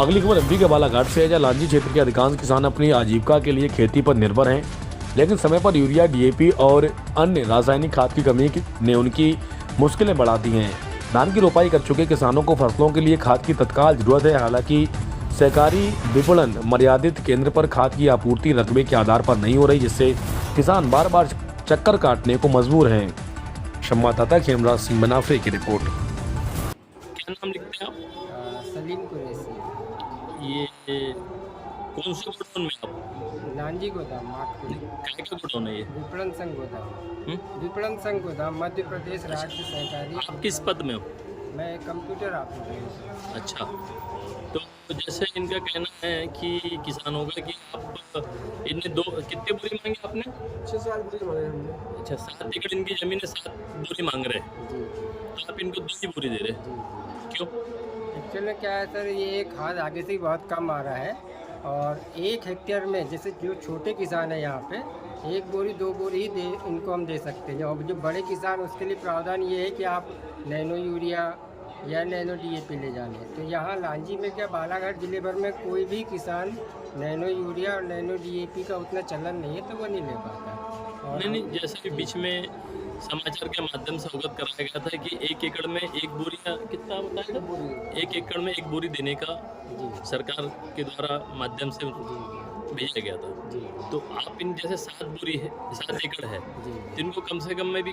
अगली खबर एमपी के बालाघाट से है, जहाँ लांजी क्षेत्र के अधिकांश किसान अपनी आजीविका के लिए खेती पर निर्भर हैं, लेकिन समय पर यूरिया, डीएपी और अन्य रासायनिक खाद की कमी ने उनकी मुश्किलें बढ़ा दी हैं। धान की रोपाई कर चुके किसानों को फसलों के लिए खाद की तत्काल जरूरत है। हालांकि सहकारी विपणन मर्यादित केंद्र पर खाद की आपूर्ति रकबे के आधार पर नहीं हो रही, जिससे किसान बार बार चक्कर काटने को मजबूर हैं। संवाददाता खेमराज सिंह बनाफे की रिपोर्ट। क्या नाम लिखते हैं आप? सलीम कुरैशी। ये कौन से गोडाउन में आप? लांजी गोदाम काय का गोडाउन है ये? विपणन संघ गोदाम। हम्म? विपणन संघ गोदाम मध्य प्रदेश राज्य सहकारी। आप किस पद में हो? मैं कंप्यूटर ऑपरेटर हूँ। अच्छा, तो जैसे इनका कहना है कि किसानों का कि आप इनने कितने बोरी मांगी आपने? 6-7 बोरी मांगे हमने। अच्छा, 7 एकड़ इनकी जमीन है, 7 बोरी मांग रहे हैं, जी तो आप इनको 2 ही बोरी दे रहे हैं, जी। क्यों? एक्चुअली क्या है सर, ये खाद आगे से ही बहुत कम आ रहा है और 1 हेक्टेयर में जैसे जो छोटे किसान है यहाँ पे 1 बोरी 2 बोरी ही इनको हम दे सकते हैं। और जो बड़े किसान उसके लिए प्रावधान ये है कि आप नैनो यूरिया या नैनो डीएपी ले जाने। तो यहाँ लांजी में क्या बालाघाट जिले भर में कोई भी किसान नैनो यूरिया और नैनो डीएपी का उतना चलन नहीं है, तो वो नहीं ले पाता। और नहीं, जैसे कि बीच में समाचार के माध्यम से अवगत कराया गया था कि 1 एकड़ में 1 बोरी का कितना बताया था? 1 एकड़ में 1 बोरी देने का जी सरकार के द्वारा माध्यम से भेजा गया था। जी तो आप इन जैसे 7 बोरी है, 7 एकड़ है, जी। तो इनको कम से कम में भी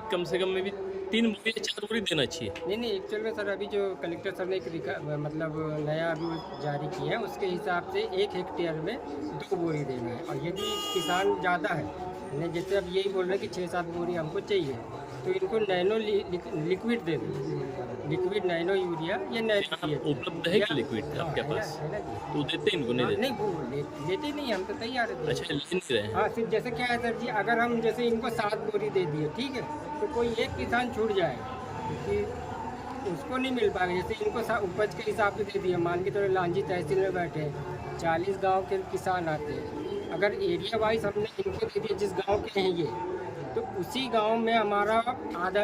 3 बोरी या 4 बोरी देना चाहिए। नहीं, एक्चुअल में सर अभी जो कलेक्टर सर ने एक मतलब नया अभी जारी किया है, उसके हिसाब से 1 हेक्टेयर में 2 बोरी देना है। और यदि किसान ज़्यादा है, जैसे अब यही बोल रहे हैं कि 6-7 बोरी हमको चाहिए, तो इनको नैनो लिक्विड दे दें, लिक्विड नैनो यूरिया या नैनो DAP। उपलब्ध है कि लिक्विड आपके पास? तो देते इनको नहीं देते? नहीं, वो लेते नहीं, हम तो तैयार है। अच्छा, ले नहीं रहे हैं। हाँ, सिर्फ जैसे क्या है सर जी, अगर हम जैसे इनको 7 बोरी दे दिए, ठीक है, तो कोई एक किसान छूट जाए क्योंकि उसको नहीं मिल पाएगा। जैसे इनको उपज के हिसाब से दे दिए, मान के चलो लांजी तहसील में बैठे 40 गांव के किसान आते हैं, अगर एरिया वाइज हमने इनको दे दिया जिस गांव के हैं ये, तो उसी गांव में हमारा आधा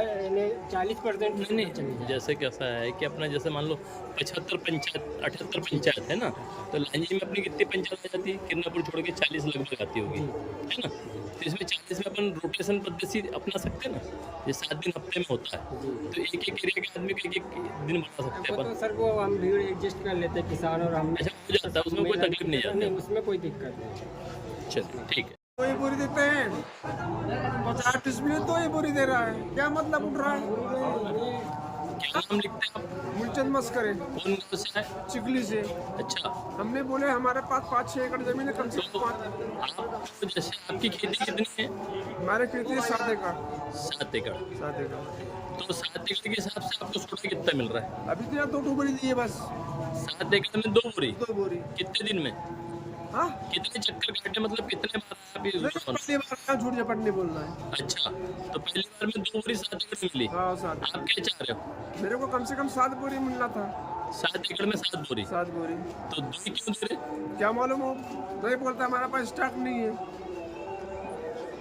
40% नहीं, जैसे कैसा है कि अपना जैसे मान लो 75 पंचायत 78 पंचायत है ना, तो लांजी में अपनी कितनी पंचायत आ जाती है? किरनापुर छोड़ के 40 लगभग आती होगी, है ना? तो इसमें 40 में अपन रोटेशन पद्धति अपना सकते हैं ना, ये 7 दिन हफ्ते में होता है, तो एक एरिया के आदमी को 1 दिन बता सकते हैं अपन। तो सर वो हम भीड़ एडजस्ट कर लेते हैं किसान और हम। अच्छा, हो जाता है, उसमें कोई तकलीफ नहीं जाती? नहीं, उसमें कोई दिक्कत नहीं। चलिए, ठीक है। 2 ही बोरी देते हैं, 50 में 2 ही बोरी दे रहा है, क्या मतलब उठ रहा है? क्या नाम लिखते हैं आप? मूलचंद मस्करे, कौन गाँव से है? चिखली से। अच्छा, हमने बोले हमारे पास 5-6 एकड़ जमीन है, कम से तो कम 5। आप जैसे आपकी खेती कितनी है? हमारे खेती है 7 एकड़। 7 एकड़। 7 एकड़। तो 7 एकड़ के हिसाब से आपको सोटा कितना मिल रहा है? अभी तो यहाँ 2 बोरी दिए बस। 7 एकड़ में 2 बोरी? 2 बोरी। कितने दिन में? हाँ, कितने चक्कर काटे, मतलब कितने बार आप ये नहीं, पहली बार झूठ झपट नहीं बोलना है। अच्छा, तो पहली बार में 2 बोरी 7 एकड़ में मिली। हाँ, 7। आप क्या चाह रहे हो? मेरे को कम से कम 7 बोरी मिलना था। 7 एकड़ में 7 बोरी, 7 बोरी। तो 2 ही क्यों दे रहे? क्या मालूम हो, नहीं बोलता हमारे पास स्टॉक नहीं है।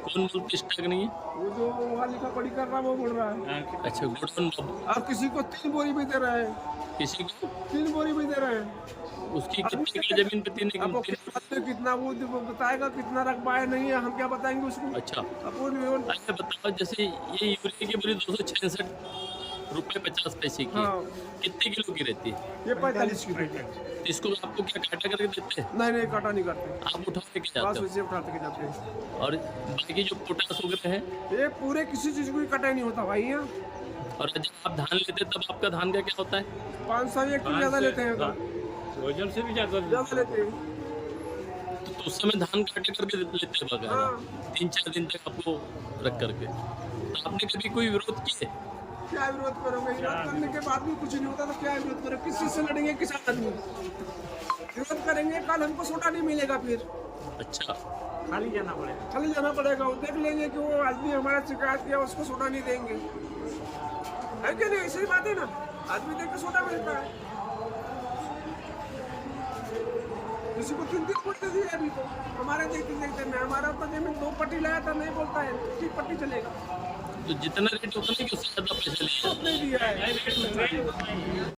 कौन बोलते स्टॉक नहीं है? वो जो वहाँ लिखा पढ़ी कर रहा वो बोल रहा है। अच्छा, गोडाउन आप किसी को 3 बोरी भी दे रहे हैं, किसी को 3 बोरी भी दे रहे हैं। उसकी कितनी एकड़ जमीन पे 3 अब वो एकड़? कितना वो बताएगा, कितना रकबा है नहीं है, हम क्या बताएंगे उसको? अच्छा, अपन अच्छा बताओ, जैसे ये यूरिया की बोरी 266 रुपये 50 पैसे की, हाँ, कितने किलो की रहती है? ये 45 की देते। तो इसको आपको क्या काटा करके देते हैं? नहीं, काटा नहीं करते, आप उठा के पास जाते हो? वैसे उठाते के जाते हैं। और बाकी जो पोटास वगैरह है, ये पूरे किसी चीज को कटाई नहीं होता भाई यहाँ। और जब आप धान लेते हैं तब आपका धान का क्या होता है? 500 एक किलो ज्यादा लेते हैं, वजन से भी ज्यादा लेते हैं। तो उस समय धान काटे करके लेते हैं बगैर, हाँ। 3-4 दिन तक आपको रख करके। तो आपने कभी कोई विरोध किए? क्या विरोध करोगे? विरोध करने के बाद भी कुछ नहीं होता तो क्या विरोध करोगे? किस चीज से लड़ेंगे किसान आदमी? विरोध करेंगे, कल हमको सोटा नहीं मिलेगा फिर। अच्छा, खाली जाना पड़ेगा। खाली जाना पड़ेगा, वो देख लेंगे कि वो आदमी हमारा शिकायत किया, उसको सोटा नहीं देंगे। है कि नहीं? ऐसी बात है ना, आदमी देख के सोटा मिलता है। किसी को 3 पट्टी दी अभी तो हमारे देखते में हमारा तो जमीन 2 पट्टी लाया था, नहीं बोलता है 3 पट्टी चलेगा। तो जितना रेट उतना ही उससे ज़्यादा पैसे लिए नहीं दिया है।